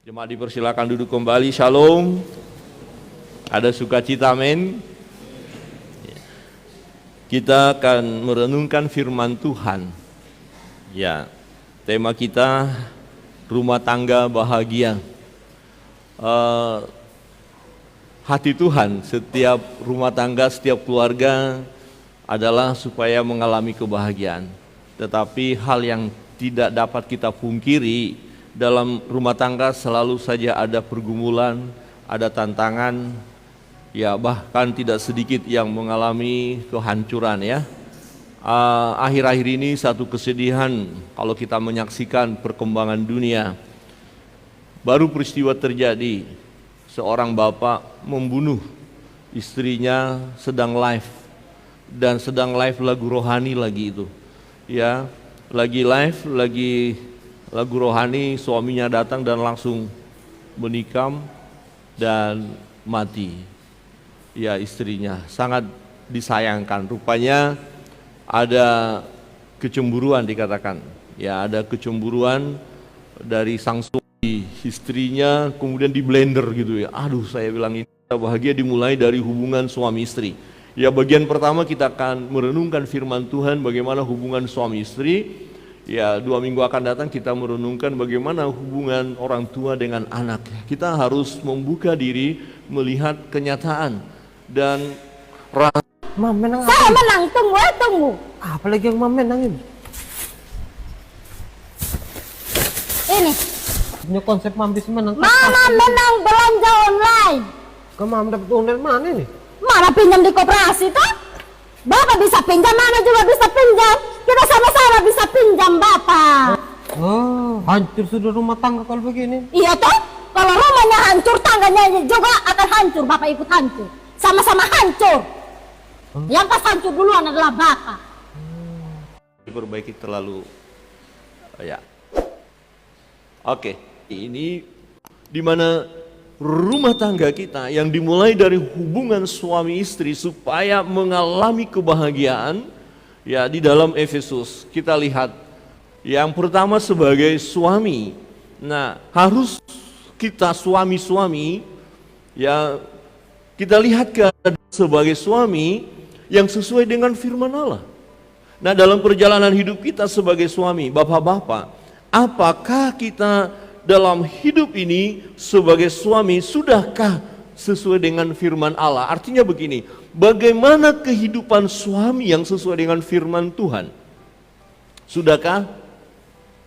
Jemaat dipersilakan duduk kembali. Shalom. Ada sukacita, amin. Kita akan merenungkan firman Tuhan. Ya, tema kita rumah tangga bahagia. Hati Tuhan setiap rumah tangga, setiap keluarga adalah supaya mengalami kebahagiaan. Tetapi hal yang tidak dapat kita pungkiri, dalam rumah tangga selalu saja ada pergumulan, ada tantangan, ya bahkan tidak sedikit yang mengalami kehancuran ya. Akhir-akhir ini satu kesedihan kalau kita menyaksikan perkembangan dunia. Baru peristiwa terjadi, seorang bapak membunuh istrinya sedang live, dan sedang live lagu rohani lagi itu. Ya, lagi live, lagi lagu rohani, suaminya datang dan langsung menikam dan mati. Ya, istrinya sangat disayangkan. Rupanya ada kecemburuan dikatakan. Ya, ada kecemburuan dari sang suami, istrinya kemudian di blender gitu ya. Aduh, saya bilang ini bahagia dimulai dari hubungan suami istri. Ya, bagian pertama kita akan merenungkan firman Tuhan bagaimana hubungan suami istri. Ya, 2 minggu akan datang kita merenungkan bagaimana hubungan orang tua dengan anak. Kita harus membuka diri melihat kenyataan dan Mam menang Saya menang, tunggu. apalagi yang Mam menang ini? Ini, Punya konsep Mam bisa menang. Mama menang belanja online. Ke Mam dapat uang dari mana ini? Mama pinjam di koperasi toh? Bapak bisa pinjam, Mama juga bisa pinjam. Kita sama-sama bisa pinjam, Bapak. Oh, hancur sudah rumah tangga kalau begini. Iya toh? Kalau rumahnya hancur, tangganya juga akan hancur. Bapak ikut hancur. Sama-sama hancur. Yang pas hancur duluan adalah Bapak. diperbaiki terlalu ya. Oke, ini dimana rumah tangga kita yang dimulai dari hubungan suami istri supaya mengalami kebahagiaan. Ya, di dalam Efesus kita lihat yang pertama sebagai suami. Nah, harus kita suami-suami ya, kita lihat sebagai suami yang sesuai dengan firman Allah. Nah, dalam perjalanan hidup kita sebagai suami, bapak-bapak, apakah kita dalam hidup ini sebagai suami sudahkah sesuai dengan firman Allah? Artinya begini, bagaimana kehidupan suami yang sesuai dengan firman Tuhan? Sudahkah?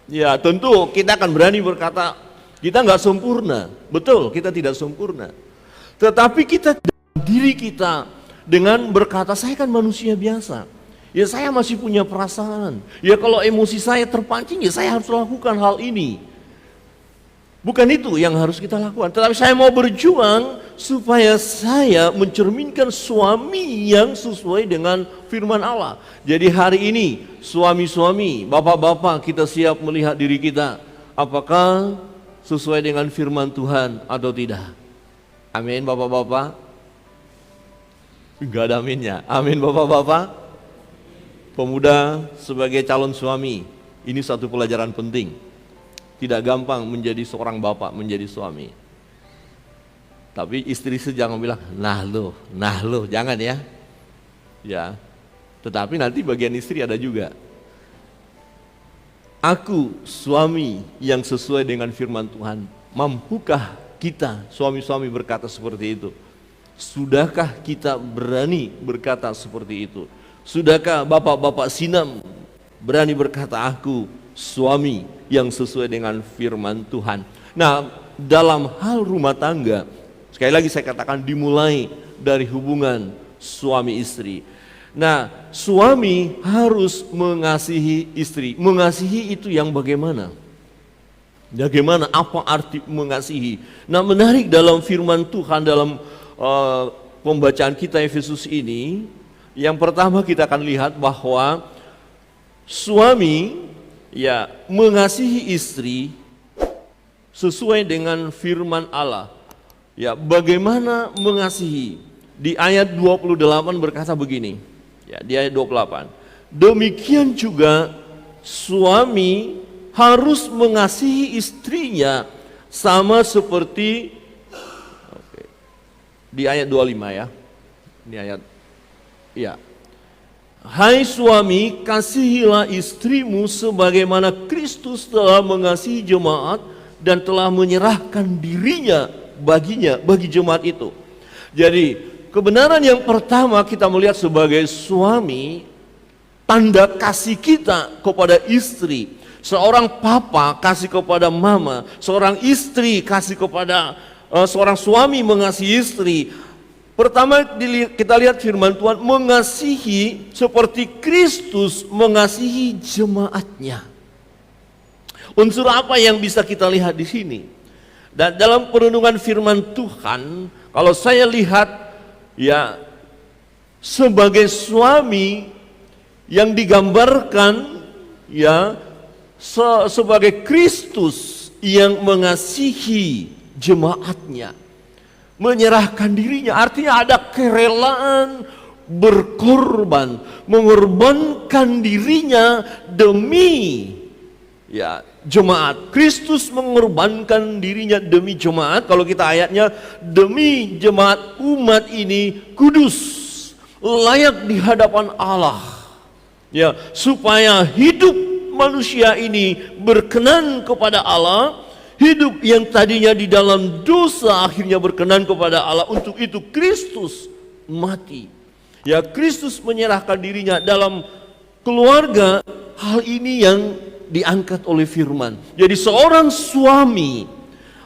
Ya, tentu kita akan berani berkata kita nggak sempurna. Betul, kita tidak sempurna. Tetapi kita diri kita dengan berkata saya kan manusia biasa. Ya, saya masih punya perasaan. Ya, kalau emosi saya terpancing, ya saya harus lakukan hal ini. Bukan itu yang harus kita lakukan. Tetapi saya mau berjuang supaya saya mencerminkan suami yang sesuai dengan firman Allah. Jadi hari ini suami-suami, bapak-bapak, kita siap melihat diri kita. Apakah sesuai dengan firman Tuhan atau tidak? Amin, bapak-bapak. Enggak ada aminnya. Amin, bapak-bapak. Pemuda sebagai calon suami, ini satu pelajaran penting. Tidak gampang menjadi seorang bapak, menjadi suami. Tapi istri jangan bilang, nah lo, jangan ya. Ya. Tetapi nanti bagian istri ada juga. Aku suami yang sesuai dengan firman Tuhan. Mampukah kita suami-suami berkata seperti itu? Sudahkah kita berani berkata seperti itu? Sudahkah bapak-bapak Sinam berani berkata aku suami yang sesuai dengan firman Tuhan? Nah, dalam hal rumah tangga, sekali lagi saya katakan dimulai dari hubungan suami istri. Nah, suami harus mengasihi istri. Mengasihi itu yang bagaimana? Bagaimana, apa arti mengasihi? Nah, menarik dalam firman Tuhan dalam pembacaan kita Efesus ini, yang pertama kita akan lihat bahwa suami ya mengasihi istri sesuai dengan firman Allah. Ya, bagaimana mengasihi? Di ayat 28 berkata begini. Ya, di ayat 28. Demikian juga suami harus mengasihi istrinya sama seperti di ayat 25 ya. Ini ayat ya. Hai suami, kasihilah istrimu sebagaimana Kristus telah mengasihi jemaat dan telah menyerahkan dirinya baginya, bagi jemaat itu. Jadi kebenaran yang pertama kita melihat sebagai suami, tanda kasih kita kepada istri. Seorang papa kasih kepada mama, seorang istri kasih kepada seorang suami mengasihi istri. Pertama kita lihat firman Tuhan, mengasihi seperti Kristus mengasihi jemaatnya. Unsur apa yang bisa kita lihat di sini? Dan dalam perenungan firman Tuhan, kalau saya lihat ya sebagai suami yang digambarkan ya sebagai Kristus yang mengasihi jemaatnya, menyerahkan dirinya, artinya ada kerelaan berkorban, mengorbankan dirinya demi ya jemaat. Kristus mengorbankan dirinya demi jemaat. Kalau kita ayatnya, demi jemaat umat ini kudus, layak di hadapan Allah, ya, supaya hidup manusia ini berkenan kepada Allah. Hidup yang tadinya di dalam dosa akhirnya berkenan kepada Allah. Untuk itu Kristus mati. Ya, Kristus menyerahkan dirinya dalam keluarga. Hal ini yang diangkat oleh firman. Jadi seorang suami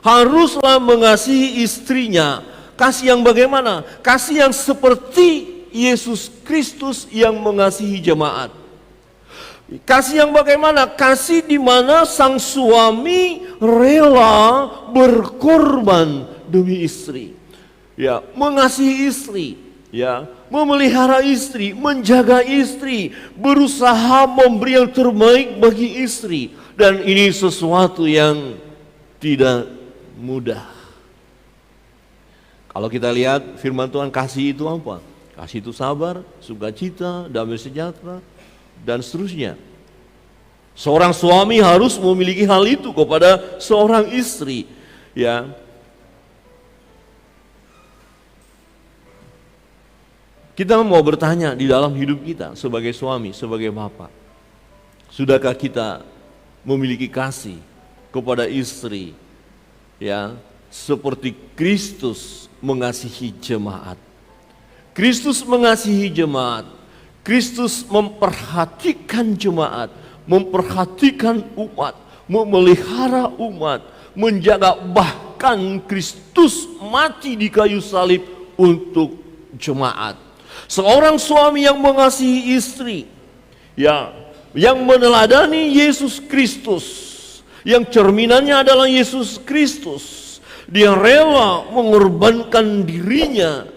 haruslah mengasihi istrinya. Kasih yang bagaimana? Kasih yang seperti Yesus Kristus yang mengasihi jemaat. Kasih yang bagaimana? Kasih di mana sang suami rela berkorban demi istri. Ya, mengasihi istri, ya, memelihara istri, menjaga istri, berusaha memberi yang terbaik bagi istri. Dan ini sesuatu yang tidak mudah. Kalau kita lihat firman Tuhan, kasih itu apa? Kasih itu sabar, sukacita, damai sejahtera, dan seterusnya. Seorang suami harus memiliki hal itu kepada seorang istri, ya. Kita mau bertanya di dalam hidup kita sebagai suami, sebagai bapak, sudahkah kita memiliki kasih kepada istri, ya, seperti Kristus mengasihi jemaat? Kristus mengasihi jemaat. Kristus memperhatikan jemaat, memperhatikan umat, memelihara umat, menjaga, bahkan Kristus mati di kayu salib untuk jemaat. Seorang suami yang mengasihi istri, ya, yang meneladani Yesus Kristus, yang cerminannya adalah Yesus Kristus, dia rela mengorbankan dirinya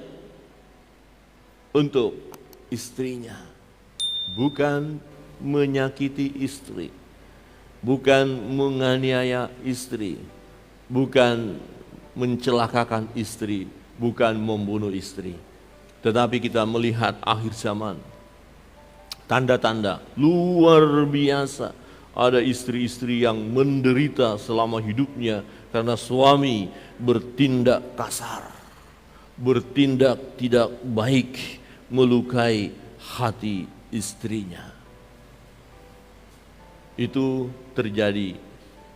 untuk istrinya, bukan menyakiti istri, bukan menganiaya istri, bukan mencelakakan istri, bukan membunuh istri. Tetapi kita melihat akhir zaman, tanda-tanda luar biasa. Ada istri-istri yang menderita selama hidupnya karena suami bertindak kasar, bertindak tidak baik, melukai hati istrinya. Itu terjadi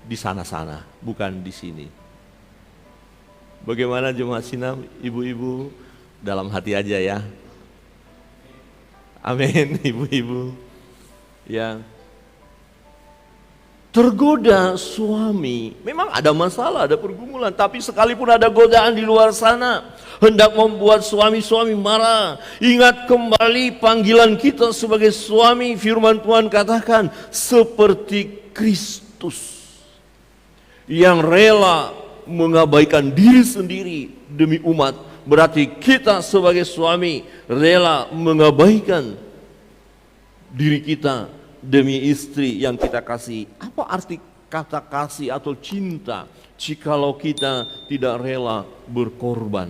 di sana-sana, bukan di sini. Bagaimana jemaat Sinam, ibu-ibu, dalam hati aja ya. Amin, ibu-ibu. Ya. Tergoda suami, memang ada masalah, ada pergumulan, tapi sekalipun ada godaan di luar sana, hendak membuat suami-suami marah. Ingat kembali panggilan kita sebagai suami. Firman Tuhan katakan seperti Kristus yang rela mengabaikan diri sendiri demi umat. Berarti kita sebagai suami rela mengabaikan diri kita demi istri yang kita kasih. Apa arti kata kasih atau cinta jikalau kita tidak rela berkorban?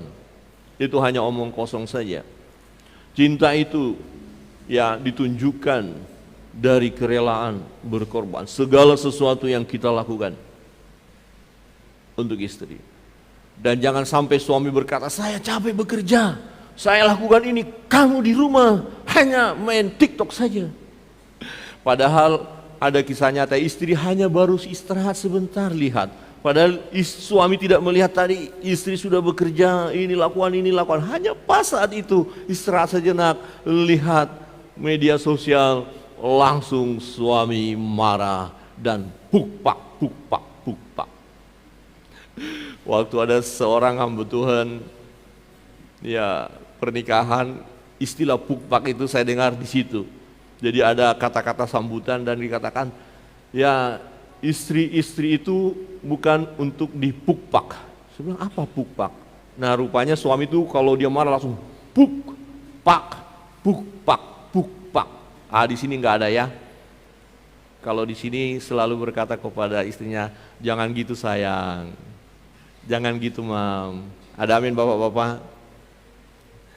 Itu hanya omong kosong saja. Cinta itu ya ditunjukkan dari kerelaan berkorban. Segala sesuatu yang kita lakukan. untuk istri. Dan jangan sampai suami berkata, saya capek bekerja, saya lakukan ini, kamu di rumah hanya main TikTok saja. Padahal ada kisah nyata, istri hanya baru istirahat sebentar, lihat. Padahal suami tidak melihat tadi istri sudah bekerja, ini lakukan. Hanya pas saat itu istirahat sejenak, lihat media sosial, langsung suami marah dan bukpak. Waktu ada seorang hamba Tuhan, ya pernikahan, istilah bukpak itu saya dengar di situ. Jadi ada kata-kata sambutan dan dikatakan, ya istri-istri itu bukan untuk dipukpak. Saya bilang, apa pukpak? Nah rupanya suami itu kalau dia marah langsung bukpak. Ah di sini nggak ada ya. Kalau di sini selalu berkata kepada istrinya, jangan gitu sayang. Jangan gitu mam. Ada amin bapak-bapak?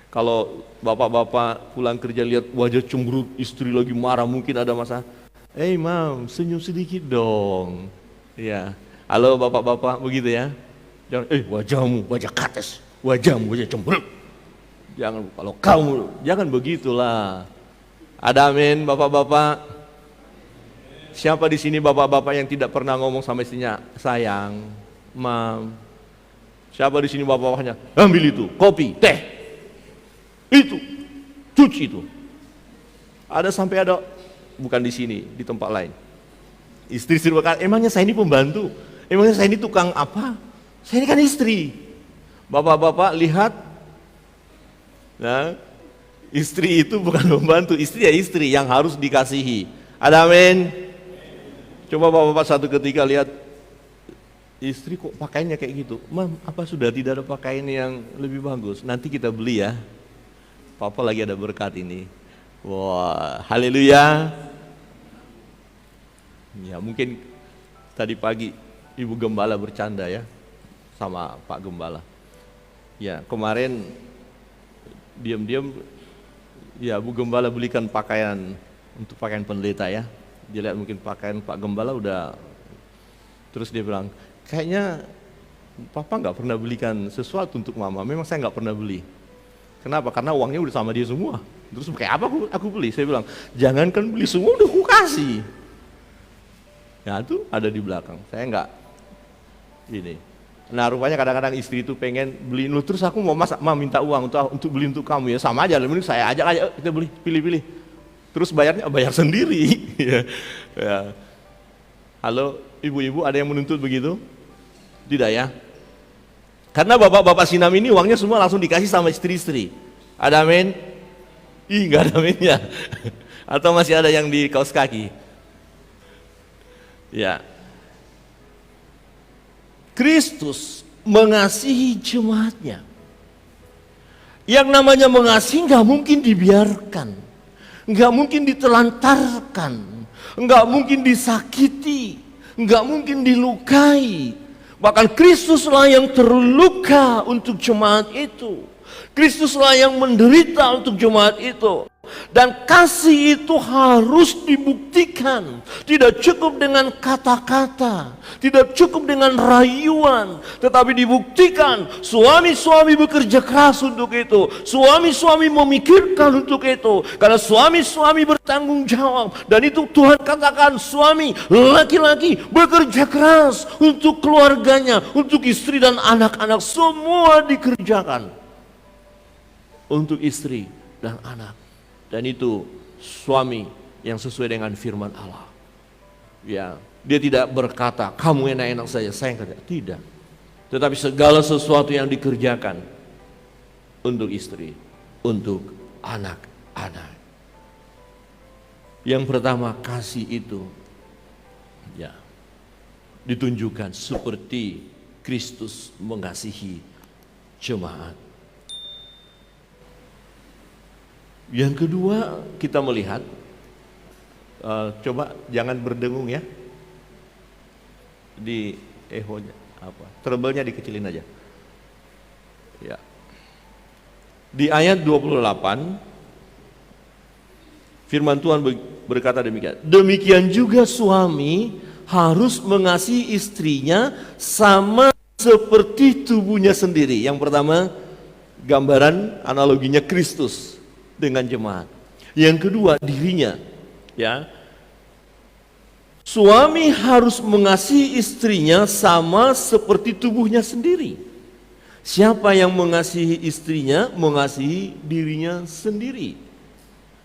Kalau bapak-bapak pulang kerja lihat wajah cemberut istri lagi marah, mungkin ada masalah. Mam, senyum sedikit dong. Ya, halo bapak-bapak, begitu ya. Jangan, wajahmu, wajah kates, wajahmu, wajah cemberut. Jangan, kalau kamu, jangan begitulah. Ada amin bapak-bapak? Siapa di sini bapak-bapak yang tidak pernah ngomong sama istrinya, sayang, mam? Siapa di sini bapak-bapaknya? Ambil itu, kopi, teh, itu, cuci itu. Ada sampai ada, bukan di sini, di tempat lain. Istri-istri berkata, emangnya saya ini pembantu? Emangnya saya ini tukang apa? Saya ini kan istri. Bapak-bapak lihat, nah, istri itu bukan pembantu, istri ya istri yang harus dikasihi. Ada amin? Coba bapak-bapak satu ketika lihat, istri kok pakaiannya kayak gitu. Mam, apa sudah tidak ada pakaian yang lebih bagus? Nanti kita beli ya. Papa lagi ada berkat ini. Wah, haleluya. Ya mungkin tadi pagi Ibu Gembala bercanda ya sama Pak Gembala. Ya kemarin diam-diam ya Bu Gembala belikan pakaian untuk pakaian pendeta ya. Dia lihat mungkin pakaian Pak Gembala udah, terus dia bilang, kayaknya Papa nggak pernah belikan sesuatu untuk Mama. Memang saya nggak pernah beli. Kenapa? Karena uangnya udah sama dia semua. Terus kayak apa aku beli? Saya bilang, jangankan beli semua, udah aku kasih. Ya itu ada di belakang. Saya nggak ini. Nah rupanya kadang-kadang istri itu pengen beli, terus aku mau masak, minta uang untuk beli untuk kamu ya, sama aja. Lalu saya ajak aja, kita beli, pilih-pilih. Terus bayarnya bayar sendiri. Ya. Halo ibu-ibu, ada yang menuntut begitu? Tidak ya? Karena bapak-bapak Sinam ini uangnya semua langsung dikasih sama istri-istri. Ada amin? Ih, nggak ada aminnya. Atau masih ada yang di kaos kaki? Ya. Kristus mengasihi jemaatnya. Yang namanya mengasihi nggak mungkin dibiarkan, nggak mungkin ditelantarkan, nggak mungkin disakiti, nggak mungkin dilukai. Bahkan Kristuslah yang terluka untuk jemaat itu. Kristuslah yang menderita untuk jemaat itu. Dan kasih itu harus dibuktikan. Tidak cukup dengan kata-kata, tidak cukup dengan rayuan, tetapi dibuktikan. Suami-suami bekerja keras untuk itu. Suami-suami memikirkan untuk itu. Karena suami-suami bertanggung jawab. Dan itu Tuhan katakan, suami laki-laki bekerja keras untuk keluarganya, untuk istri dan anak-anak. Semua dikerjakan untuk istri dan anak. Dan itu suami yang sesuai dengan firman Allah. Ya, dia tidak berkata, kamu enak-enak saja, saya kerja. Tidak. Tetapi segala sesuatu yang dikerjakan untuk istri, untuk anak-anak. Yang pertama, kasih itu ya ditunjukkan seperti Kristus mengasihi jemaat. Yang kedua, kita melihat, coba jangan berdengung ya, di ehonya apa, treble-nya dikecilin aja. Ya. Di ayat 28, firman Tuhan berkata demikian. Demikian juga suami harus mengasihi istrinya sama seperti tubuhnya sendiri. Yang pertama, gambaran analoginya Kristus dengan jemaat. Yang kedua, dirinya. Ya, suami harus mengasihi istrinya sama seperti tubuhnya sendiri. Siapa yang mengasihi istrinya, mengasihi dirinya sendiri.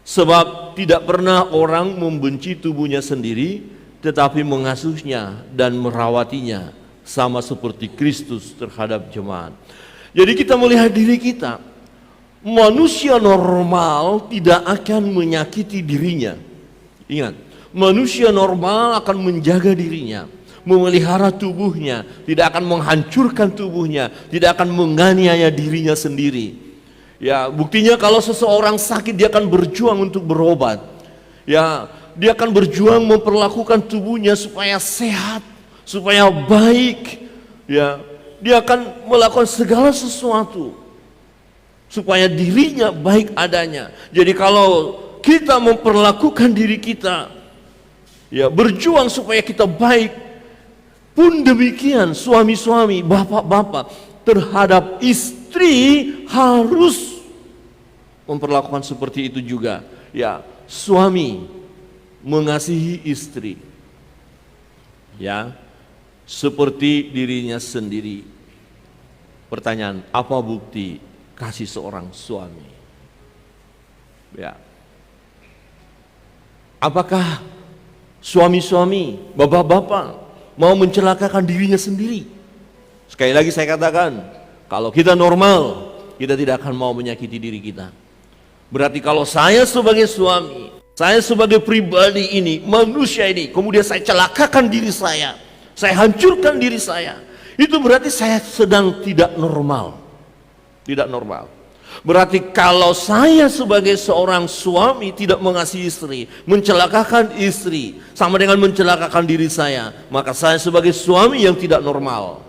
Sebab tidak pernah orang membenci tubuhnya sendiri, tetapi mengasuhnya dan merawatinya sama seperti Kristus terhadap jemaat. Jadi kita melihat diri kita, manusia normal tidak akan menyakiti dirinya. Ingat, manusia normal akan menjaga dirinya, memelihara tubuhnya, tidak akan menghancurkan tubuhnya, tidak akan menganiaya dirinya sendiri. Ya, buktinya kalau seseorang sakit dia akan berjuang untuk berobat. Ya, dia akan berjuang memperlakukan tubuhnya supaya sehat, supaya baik. Ya, dia akan melakukan segala sesuatu supaya dirinya baik adanya. Jadi kalau kita memperlakukan diri kita, ya, berjuang supaya kita baik, pun demikian suami-suami, bapak-bapak terhadap istri harus memperlakukan seperti itu juga. Ya, suami mengasihi istri, ya, seperti dirinya sendiri. Pertanyaan, apa bukti kasih seorang suami? Ya, apakah suami-suami, bapak-bapak mau mencelakakan dirinya sendiri? Sekali lagi saya katakan, kalau kita normal, kita tidak akan mau menyakiti diri kita. Berarti kalau saya sebagai suami, saya sebagai pribadi ini, manusia ini, kemudian saya celakakan diri saya hancurkan diri saya, itu berarti saya sedang tidak normal. Tidak normal. Berarti kalau saya sebagai seorang suami tidak mengasihi istri, mencelakakan istri, sama dengan mencelakakan diri saya, maka saya sebagai suami yang tidak normal.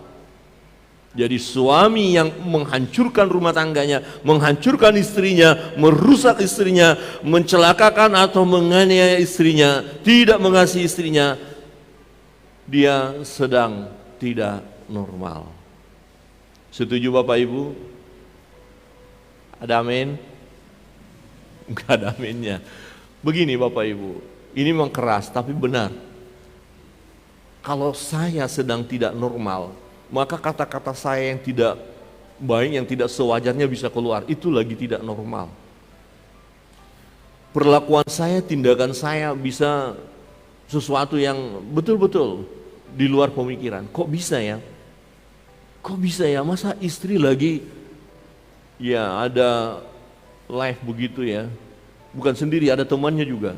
Jadi suami yang menghancurkan rumah tangganya, menghancurkan istrinya, merusak istrinya, mencelakakan atau menganiaya istrinya, tidak mengasihi istrinya, dia sedang tidak normal. Setuju Bapak Ibu? Ada amin? Enggak ada aminnya. Begini Bapak Ibu, ini memang keras tapi benar. Kalau saya sedang tidak normal, maka kata-kata saya yang tidak baik, yang tidak sewajarnya bisa keluar. Itu lagi tidak normal. Perlakuan saya, tindakan saya bisa sesuatu yang betul-betul di luar pemikiran. Kok bisa ya? Kok bisa ya? Masa istri lagi, ya ada live begitu ya, bukan sendiri, ada temannya juga.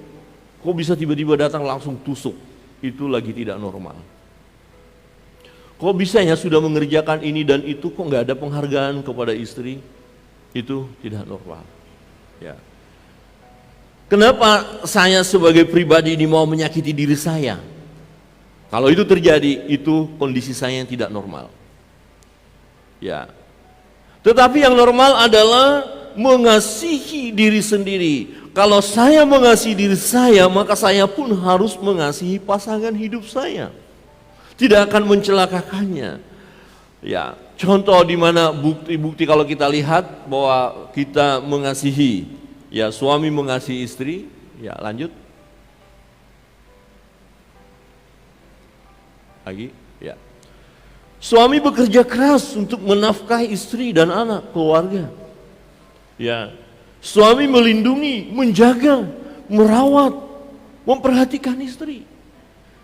Kok bisa tiba-tiba datang langsung tusuk? Itu lagi tidak normal. Kok bisa ya sudah mengerjakan ini dan itu kok nggak ada penghargaan kepada istri? Itu tidak normal. Ya. Kenapa saya sebagai pribadi ini mau menyakiti diri saya? Kalau itu terjadi, itu kondisi saya yang tidak normal. Ya. Tetapi yang normal adalah mengasihi diri sendiri. Kalau saya mengasihi diri saya, maka saya pun harus mengasihi pasangan hidup saya. Tidak akan mencelakakannya. Ya, contoh di mana bukti-bukti kalau kita lihat bahwa kita mengasihi, ya suami mengasihi istri, ya lanjut. Lagi, ya. Suami bekerja keras untuk menafkahi istri dan anak, keluarga. Ya, suami melindungi, menjaga, merawat, memperhatikan istri.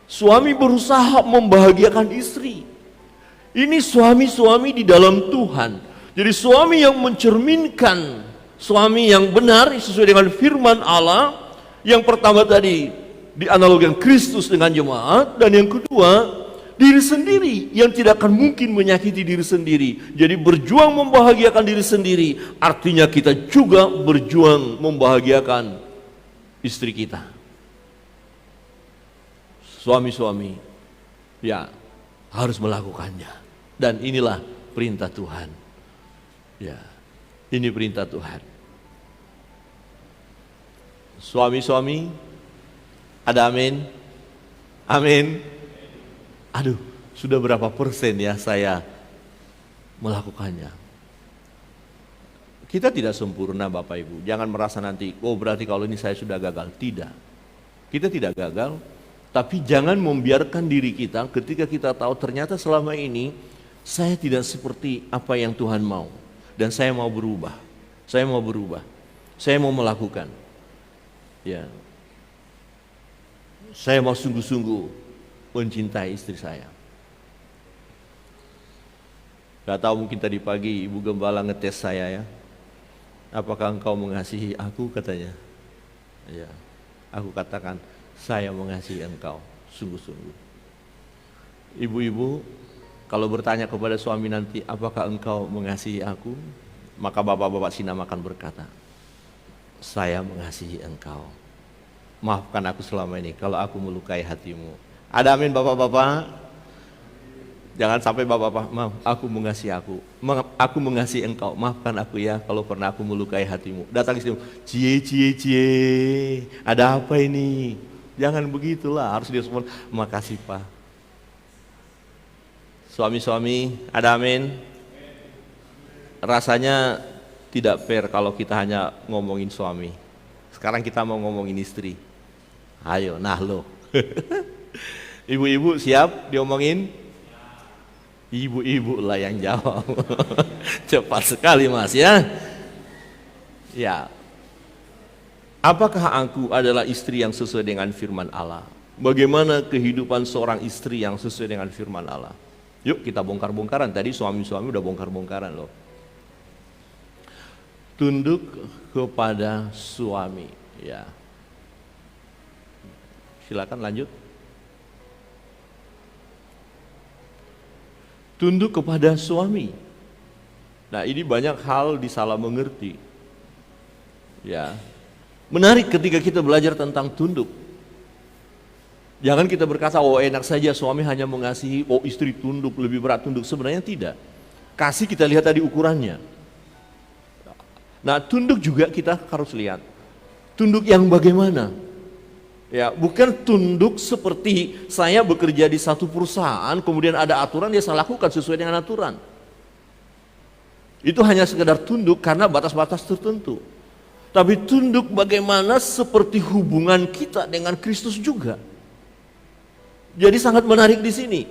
Suami berusaha membahagiakan istri. Ini suami-suami di dalam Tuhan. Jadi suami yang mencerminkan, suami yang benar sesuai dengan firman Allah. Yang pertama tadi dianalogikan Kristus dengan jemaat, dan yang kedua diri sendiri yang tidak akan mungkin menyakiti diri sendiri. Jadi berjuang membahagiakan diri sendiri, artinya kita juga berjuang membahagiakan istri kita. Suami-suami ya harus melakukannya, dan inilah perintah Tuhan. Ya, ini perintah Tuhan. Suami-suami, ada amin? Amin. Aduh, sudah berapa persen ya saya melakukannya. Kita tidak sempurna Bapak Ibu. Jangan merasa nanti, oh berarti kalau ini saya sudah gagal. Tidak. Kita tidak gagal, tapi jangan membiarkan diri kita ketika kita tahu ternyata selama ini saya tidak seperti apa yang Tuhan mau. Dan saya mau berubah. Saya mau berubah. Saya mau melakukan. Ya. Saya mau sungguh-sungguh mencintai istri saya. Gak tahu mungkin tadi pagi Ibu Gembala ngetes saya ya. Apakah engkau mengasihi aku katanya. Ya. Aku katakan saya mengasihi engkau sungguh-sungguh. Ibu-ibu kalau bertanya kepada suami nanti apakah engkau mengasihi aku, maka bapak-bapak Sinam akan berkata, saya mengasihi engkau. Maafkan aku selama ini kalau aku melukai hatimu. Ada amin bapak-bapak? Jangan sampai bapak-bapak, maaf aku mengasihi aku mengasihi engkau. Maafkan aku ya kalau pernah aku melukai hatimu. Datang ke sini, cie. Ada apa ini? Jangan begitulah, harus dia semua. Makasih Pak. Suami-suami, ada amin? Rasanya tidak fair kalau kita hanya ngomongin suami. Sekarang kita mau ngomongin istri. Ayo, nah lo. Ibu-ibu siap diomongin? Ibu-ibu lah yang jawab. Cepat sekali Mas ya. Ya. Apakah aku adalah istri yang sesuai dengan firman Allah? Bagaimana kehidupan seorang istri yang sesuai dengan firman Allah? Yuk kita bongkar-bongkaran. Tadi suami-suami udah bongkar-bongkaran loh. Tunduk kepada suami, ya. Silakan lanjut. Tunduk kepada suami. Nah, ini banyak hal disalah mengerti. Ya. Menarik ketika kita belajar tentang tunduk. Jangan kita berkata, oh enak saja suami hanya mengasihi, oh istri tunduk, lebih berat tunduk. Sebenarnya tidak. Kasih kita lihat tadi ukurannya. Nah, tunduk juga kita harus lihat. Tunduk yang bagaimana? Ya, bukan tunduk seperti saya bekerja di satu perusahaan, kemudian ada aturan, dia saya lakukan sesuai dengan aturan. Itu hanya sekedar tunduk karena batas-batas tertentu. Tapi tunduk bagaimana seperti hubungan kita dengan Kristus juga. Jadi sangat menarik di sini.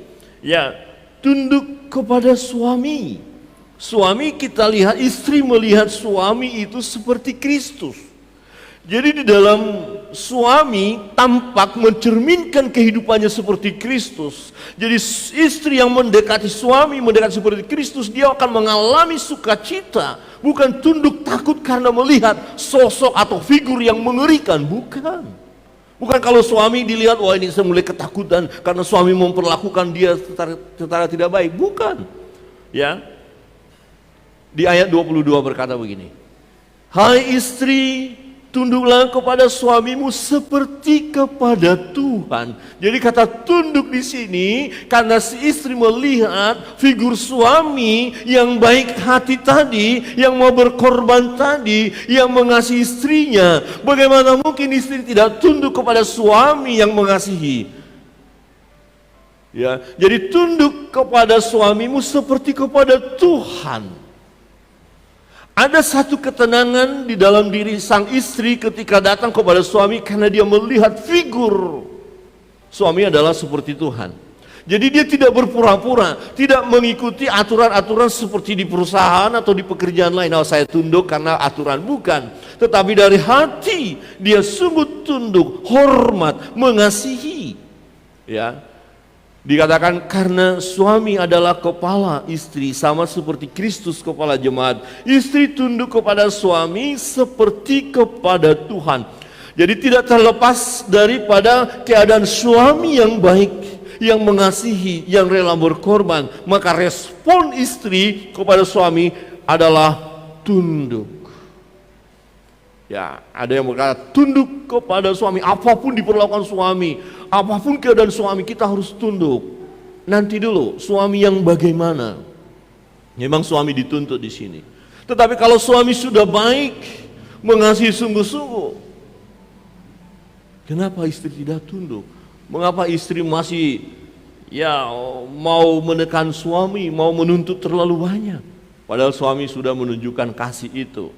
Ya, tunduk kepada suami. Suami kita lihat, istri melihat suami itu seperti Kristus. Jadi di dalam suami tampak mencerminkan kehidupannya seperti Kristus. Jadi istri yang mendekati suami, mendekati seperti Kristus, dia akan mengalami sukacita. Bukan tunduk takut karena melihat sosok atau figur yang mengerikan, bukan. Bukan kalau suami dilihat, wah ini saya mulai ketakutan karena suami memperlakukan dia secara tidak baik, bukan. Ya. Di ayat 22 berkata begini, hai istri, tunduklah kepada suamimu seperti kepada Tuhan. Jadi kata tunduk di sini karena si istri melihat figur suami yang baik hati tadi, yang mau berkorban tadi, yang mengasihi istrinya. Bagaimana mungkin istri tidak tunduk kepada suami yang mengasihi? Ya, jadi tunduk kepada suamimu seperti kepada Tuhan. Ada satu ketenangan di dalam diri sang istri ketika datang kepada suami karena dia melihat figur suami adalah seperti Tuhan. Jadi dia tidak berpura-pura, tidak mengikuti aturan-aturan seperti di perusahaan atau di pekerjaan lain. Oh, saya tunduk karena aturan, bukan. Tetapi dari hati dia sungguh tunduk, hormat, mengasihi. Ya. Dikatakan karena suami adalah kepala istri, sama seperti Kristus kepala jemaat. Istri tunduk kepada suami seperti kepada Tuhan. Jadi tidak terlepas daripada keadaan suami yang baik, yang mengasihi, yang rela berkorban, maka respon istri kepada suami adalah tunduk. Ya, ada yang berkata tunduk kepada suami, apapun diperlakukan suami, apapun keadaan suami kita harus tunduk. Nanti dulu suami yang bagaimana? Memang suami dituntut di sini. Tetapi kalau suami sudah baik, mengasihi sungguh-sungguh, kenapa istri tidak tunduk? Mengapa istri masih ya mau menekan suami, mau menuntut terlalu banyak. Padahal suami sudah menunjukkan kasih itu.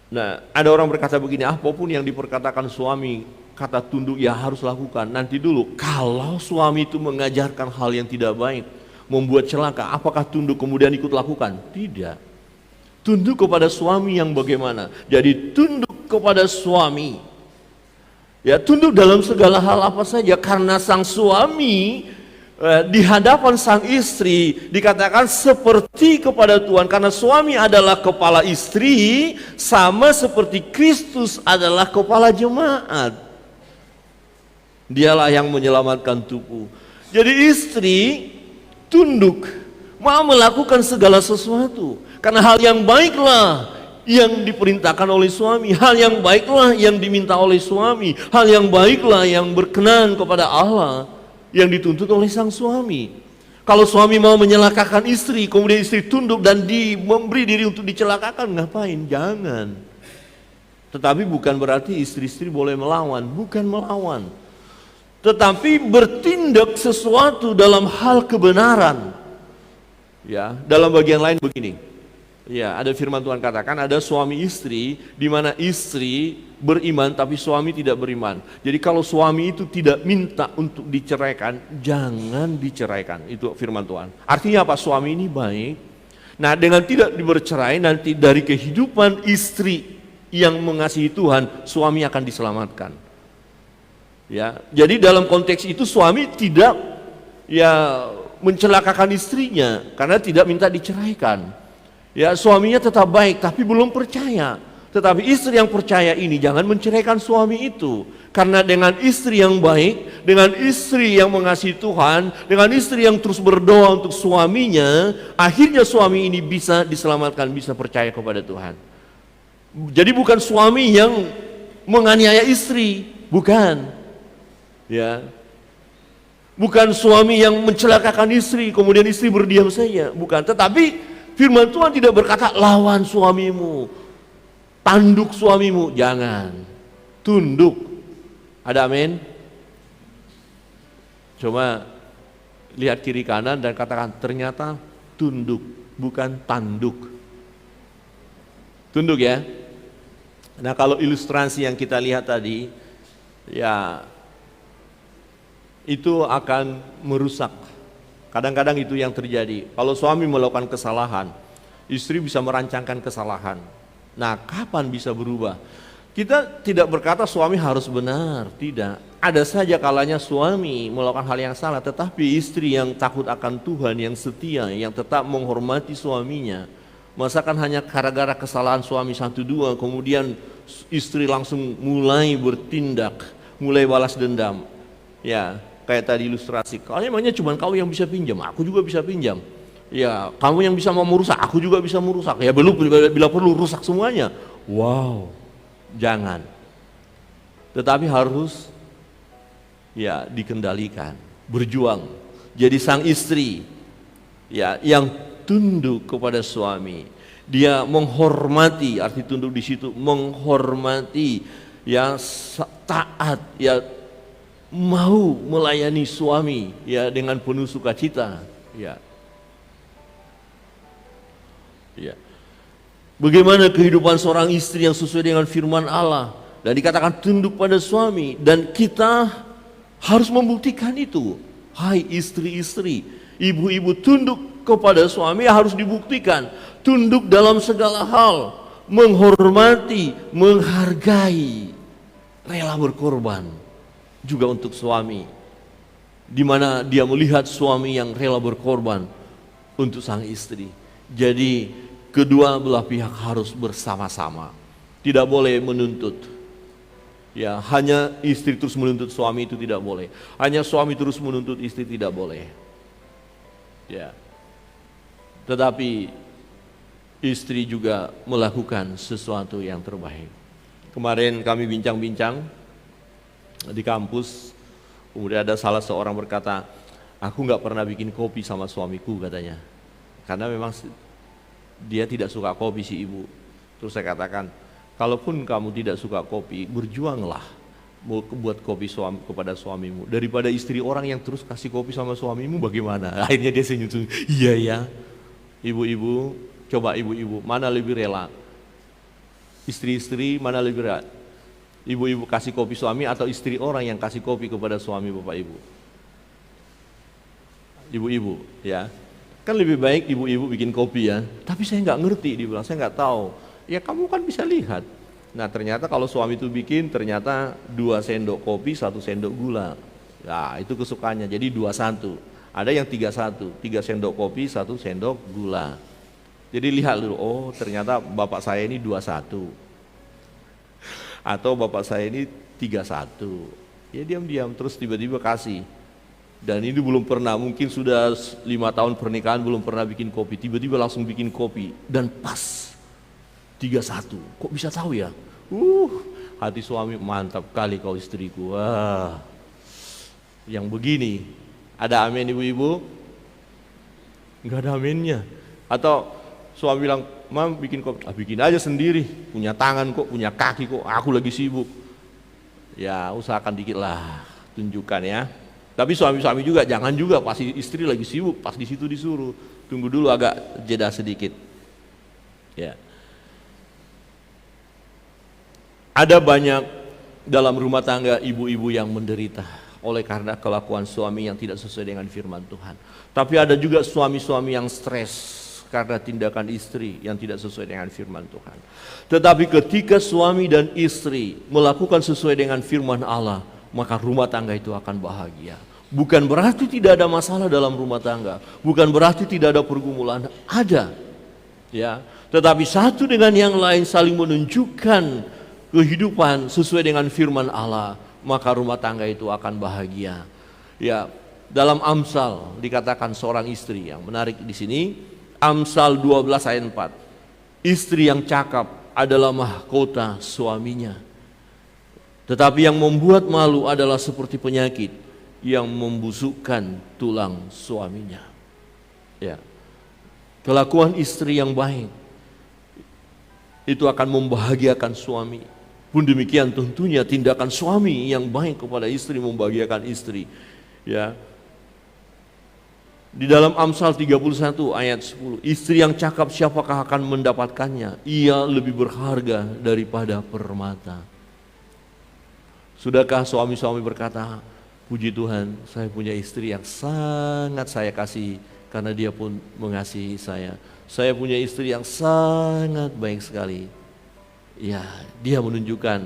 Nah, ada orang berkata begini, apapun yang diperkatakan suami, kata tunduk ya harus lakukan. Nanti dulu, kalau suami itu mengajarkan hal yang tidak baik, membuat celaka, apakah tunduk kemudian ikut lakukan? Tidak. Tunduk kepada suami yang bagaimana? Jadi tunduk kepada suami. Ya, tunduk dalam segala hal apa saja, karena sang suami di hadapan sang istri dikatakan seperti kepada Tuhan, karena suami adalah kepala istri, sama seperti Kristus adalah kepala jemaat. Dialah yang menyelamatkan tubuh. Jadi istri tunduk, mau melakukan segala sesuatu, karena hal yang baiklah yang diperintahkan oleh suami, hal yang baiklah yang diminta oleh suami, hal yang baiklah yang berkenan kepada Allah yang dituntut oleh sang suami. Kalau suami mau menyelakakan istri, kemudian istri tunduk dan memberi diri untuk dicelakakan, ngapain? Jangan. Tetapi bukan berarti istri-istri boleh melawan, bukan melawan, tetapi bertindak sesuatu dalam hal kebenaran. Ya, dalam bagian lain begini. Ya, ada firman Tuhan katakan ada suami istri di mana istri beriman tapi suami tidak beriman. Jadi kalau suami itu tidak minta untuk diceraikan, jangan diceraikan. Itu firman Tuhan. Artinya apa? Suami ini baik. Nah, dengan tidak bercerai nanti dari kehidupan istri yang mengasihi Tuhan, suami akan diselamatkan. Ya, jadi dalam konteks itu suami tidak mencelakakan istrinya karena tidak minta diceraikan. Ya, suaminya tetap baik tapi belum percaya. Tetapi istri yang percaya ini jangan menceraikan suami itu. Karena dengan istri yang baik, dengan istri yang mengasihi Tuhan, dengan istri yang terus berdoa untuk suaminya, akhirnya suami ini bisa diselamatkan, bisa percaya kepada Tuhan. Jadi bukan suami yang menganiaya istri, bukan. Ya. Bukan suami yang mencelakakan istri, kemudian istri berdiam saja, bukan. Tetapi firman Tuhan tidak berkata lawan suamimu, tanduk suamimu, jangan. Tunduk. Ada amin? Coba lihat kiri kanan dan katakan ternyata tunduk, bukan tanduk. Tunduk ya. Nah, kalau ilustrasi yang kita lihat tadi, ya itu akan merusak. Kadang-kadang itu yang terjadi. Kalau suami melakukan kesalahan, istri bisa merancangkan kesalahan. Nah, kapan bisa berubah? Kita tidak berkata suami harus benar, tidak. Ada saja kalanya suami melakukan hal yang salah, tetapi istri yang takut akan Tuhan, yang setia, yang tetap menghormati suaminya. Masakan hanya gara-gara kesalahan suami 1-2, kemudian istri langsung mulai bertindak, mulai balas dendam. Ya, kayak tadi ilustrasi, kalau emangnya cuma kau yang bisa pinjam, aku juga bisa pinjam. Ya, kamu yang bisa mau merusak, aku juga bisa merusak. Ya, belum bila perlu rusak semuanya. Wow, jangan. Tetapi harus ya dikendalikan, berjuang. Jadi sang istri ya yang tunduk kepada suami, dia menghormati, arti tunduk di situ menghormati, ya taat, ya mau melayani suami ya dengan penuh sukacita, ya. Ya. Bagaimana kehidupan seorang istri yang sesuai dengan firman Allah dan dikatakan tunduk pada suami, dan kita harus membuktikan itu. Hai istri-istri, ibu-ibu tunduk kepada suami harus dibuktikan, tunduk dalam segala hal, menghormati, menghargai, rela berkorban juga untuk suami, di mana dia melihat suami yang rela berkorban untuk sang istri. Jadi kedua belah pihak harus bersama-sama, tidak boleh menuntut. Ya, hanya istri terus menuntut suami itu tidak boleh. Hanya suami terus menuntut istri tidak boleh. Ya. Tetapi istri juga melakukan sesuatu yang terbaik. Kemarin kami bincang-bincang di kampus, kemudian ada salah seorang berkata, aku nggak pernah bikin kopi sama suamiku katanya, karena memang dia tidak suka kopi si ibu. Terus saya katakan, kalaupun kamu tidak suka kopi, berjuanglah buat kopi kepada suamimu daripada istri orang yang terus kasih kopi sama suamimu, bagaimana? Akhirnya dia senyum-senyum, iya ya. Ibu-ibu, coba ibu-ibu, mana lebih rela? Istri-istri mana lebih rela? Ibu-ibu kasih kopi suami atau istri orang yang kasih kopi kepada suami bapak ibu? Ibu-ibu, ya. Kan lebih baik ibu-ibu bikin kopi ya. Tapi saya nggak ngerti, dia bilang, saya nggak tahu. Ya kamu kan bisa lihat. Nah ternyata kalau suami itu bikin, ternyata 2 sendok kopi, 1 sendok gula. Nah itu kesukaannya, jadi 2-1. Ada yang 3-1, 3 sendok kopi, 1 sendok gula. Jadi lihat dulu, oh ternyata bapak saya ini 2-1. Atau bapak saya ini 3-1. Ya diam-diam, terus tiba-tiba kasih. Dan ini belum pernah, mungkin sudah 5 tahun pernikahan belum pernah bikin kopi. Tiba-tiba langsung bikin kopi, dan pas. 3-1, kok bisa tahu ya? Hati suami, mantap kali kau istriku. Wah, yang begini, ada amin ibu-ibu? Enggak ada aminnya. Atau suami bilang, mam bikin kopi, bikin aja sendiri. Punya tangan kok, punya kaki kok, aku lagi sibuk. Ya usahakan dikit lah, tunjukkan ya. Tapi suami-suami juga, jangan juga pas istri lagi sibuk, pas di situ disuruh. Tunggu dulu agak jeda sedikit. Ya. Ada banyak dalam rumah tangga ibu-ibu yang menderita oleh karena kelakuan suami yang tidak sesuai dengan firman Tuhan. Tapi ada juga suami-suami yang stres karena tindakan istri yang tidak sesuai dengan firman Tuhan. Tetapi ketika suami dan istri melakukan sesuai dengan firman Allah, maka rumah tangga itu akan bahagia. Bukan berarti tidak ada masalah dalam rumah tangga, bukan berarti tidak ada pergumulan, ada. Ya, tetapi satu dengan yang lain saling menunjukkan kehidupan sesuai dengan firman Allah, maka rumah tangga itu akan bahagia. Ya, dalam Amsal dikatakan seorang istri yang menarik di sini, Amsal 12 ayat 4. Istri yang cakap adalah mahkota suaminya. Tetapi yang membuat malu adalah seperti penyakit yang membusukkan tulang suaminya. Ya. Kelakuan istri yang baik itu akan membahagiakan suami. Pun demikian tentunya tindakan suami yang baik kepada istri membahagiakan istri. Ya. Di dalam Amsal 31 ayat 10, istri yang cakap siapakah akan mendapatkannya? Ia lebih berharga daripada permata. Sudahkah suami-suami berkata, puji Tuhan, saya punya istri yang sangat saya kasih karena dia pun mengasihi saya. Saya punya istri yang sangat baik sekali. Ya, dia menunjukkan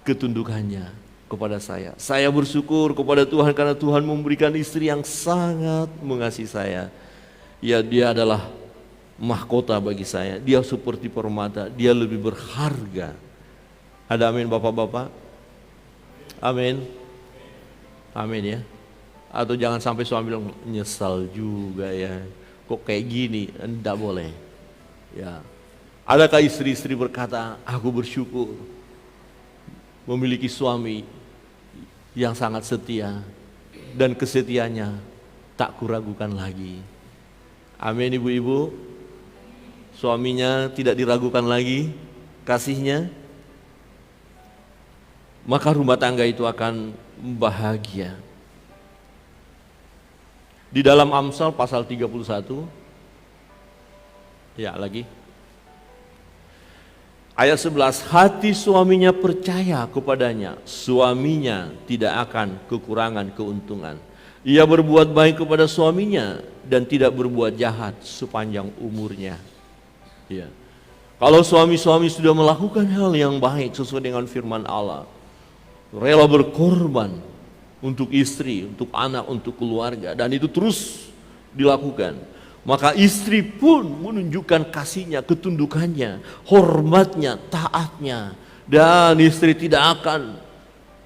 ketundukannya kepada saya. Saya bersyukur kepada Tuhan karena Tuhan memberikan istri yang sangat mengasihi saya. Ya, dia adalah mahkota bagi saya. Dia seperti permata, dia lebih berharga. Ada amin Bapak-bapak? Amin. Amin ya. Atau jangan sampai suami bilang nyesal juga ya. Kok kayak gini? Enggak boleh. Ya. Adakah istri-istri berkata, aku bersyukur memiliki suami yang sangat setia dan kesetiaannya tak kuragukan lagi. Amin ibu-ibu. Suaminya tidak diragukan lagi kasihnya. Maka rumah tangga itu akan bahagia. Di dalam Amsal pasal 31, ya lagi. Ayat 11, hati suaminya percaya kepadanya, suaminya tidak akan kekurangan keuntungan. Ia berbuat baik kepada suaminya dan tidak berbuat jahat sepanjang umurnya. Ya. Kalau suami-suami sudah melakukan hal yang baik sesuai dengan firman Allah, rela berkorban untuk istri, untuk anak, untuk keluarga, dan itu terus dilakukan, maka istri pun menunjukkan kasihnya, ketundukannya, hormatnya, taatnya, dan istri tidak akan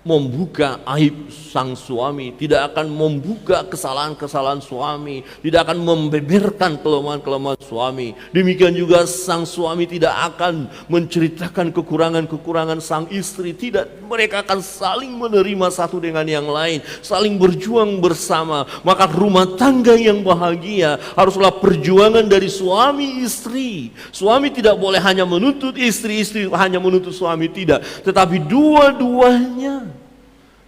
membuka aib sang suami, tidak akan membuka kesalahan-kesalahan suami, tidak akan membeberkan kelemahan-kelemahan suami. Demikian juga sang suami tidak akan menceritakan kekurangan-kekurangan sang istri, tidak. Mereka akan saling menerima satu dengan yang lain, saling berjuang bersama. Maka rumah tangga yang bahagia haruslah perjuangan dari suami istri. Suami tidak boleh hanya menuntut istri, istri hanya menuntut suami, tidak. Tetapi dua-duanya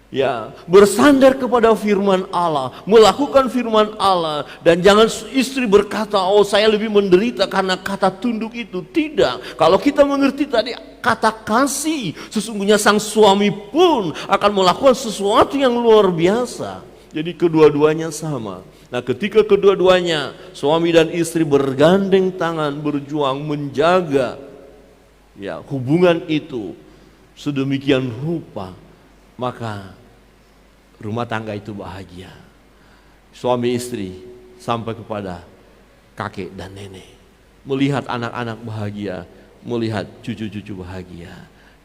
ya bersandar kepada firman Allah, melakukan firman Allah. Dan jangan istri berkata, oh saya lebih menderita karena kata tunduk itu. Tidak. Kalau kita mengerti tadi kata kasih, sesungguhnya sang suami pun akan melakukan sesuatu yang luar biasa. Jadi kedua-duanya sama. Nah, ketika kedua-duanya suami dan istri bergandeng tangan, berjuang menjaga ya hubungan itu sedemikian rupa, maka rumah tangga itu bahagia. Suami istri sampai kepada kakek dan nenek, melihat anak-anak bahagia, melihat cucu-cucu bahagia.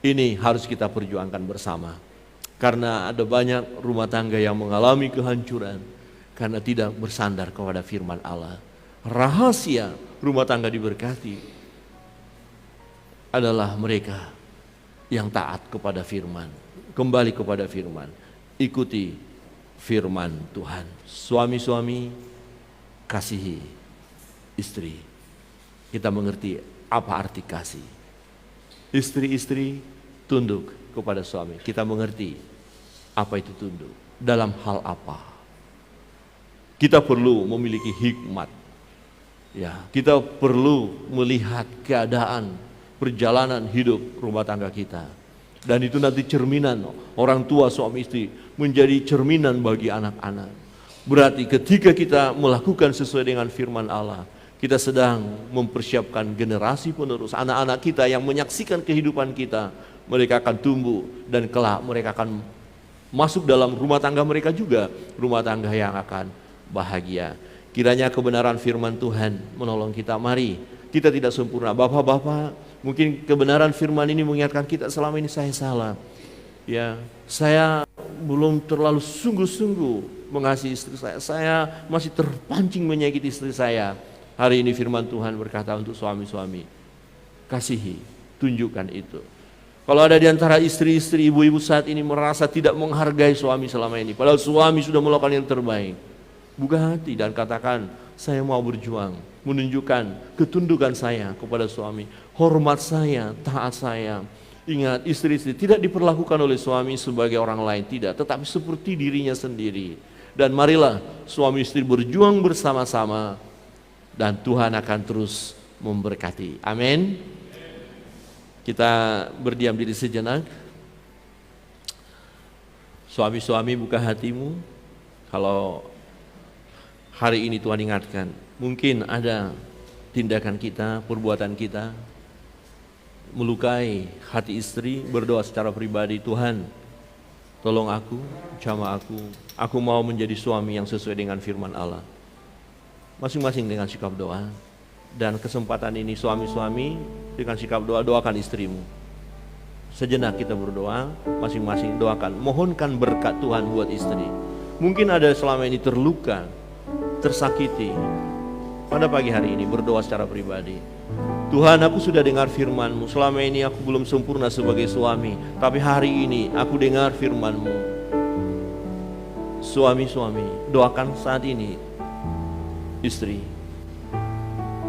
Ini harus kita perjuangkan bersama. Karena ada banyak rumah tangga yang mengalami kehancuran karena tidak bersandar kepada firman Allah. Rahasia rumah tangga diberkati adalah mereka yang taat kepada firman, kembali kepada firman, ikuti firman Tuhan. Suami-suami kasihi istri. Kita mengerti apa arti kasih. Istri-istri tunduk kepada suami. Kita mengerti apa itu tunduk, dalam hal apa. Kita perlu memiliki hikmat. Ya, kita perlu melihat keadaan perjalanan hidup rumah tangga kita. Dan itu nanti cerminan orang tua suami istri, menjadi cerminan bagi anak-anak. Berarti ketika kita melakukan sesuai dengan firman Allah, kita sedang mempersiapkan generasi penerus. Anak-anak kita yang menyaksikan kehidupan kita, mereka akan tumbuh dan kelak mereka akan masuk dalam rumah tangga mereka juga, rumah tangga yang akan bahagia. Kiranya kebenaran firman Tuhan menolong kita. Mari, kita tidak sempurna. Bapak-bapak, mungkin kebenaran firman ini mengingatkan kita, selama ini saya salah. Ya, saya belum terlalu sungguh-sungguh mengasihi istri saya. Saya masih terpancing menyakiti istri saya. Hari ini firman Tuhan berkata untuk suami-suami, kasihi, tunjukkan itu. Kalau ada di antara istri-istri, ibu-ibu saat ini merasa tidak menghargai suami selama ini, padahal suami sudah melakukan yang terbaik, buka hati dan katakan, saya mau berjuang, menunjukkan ketundukan saya kepada suami, hormat saya, taat saya. Ingat, istri-istri tidak diperlakukan oleh suami sebagai orang lain, tidak, tetapi seperti dirinya sendiri. Dan marilah suami istri berjuang bersama-sama, dan Tuhan akan terus memberkati. Amin. Kita berdiam diri sejenak. Suami-suami, buka hatimu. Kalau hari ini Tuhan ingatkan, mungkin ada tindakan kita, perbuatan kita melukai hati istri. Berdoa secara pribadi, Tuhan tolong aku, jamah aku mau menjadi suami yang sesuai dengan firman Allah. Masing-masing dengan sikap doa. Dan kesempatan ini suami-suami dengan sikap doa, doakan istrimu. Sejenak kita berdoa, masing-masing doakan, mohonkan berkat Tuhan buat istri. Mungkin ada selama ini terluka, tersakiti. Pada pagi hari ini berdoa secara pribadi, Tuhan, aku sudah dengar firman-Mu. Selama ini aku belum sempurna sebagai suami, tapi hari ini aku dengar firman-Mu. Suami-suami, doakan saat ini istri,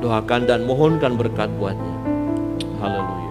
doakan dan mohonkan berkat buatnya. Haleluya.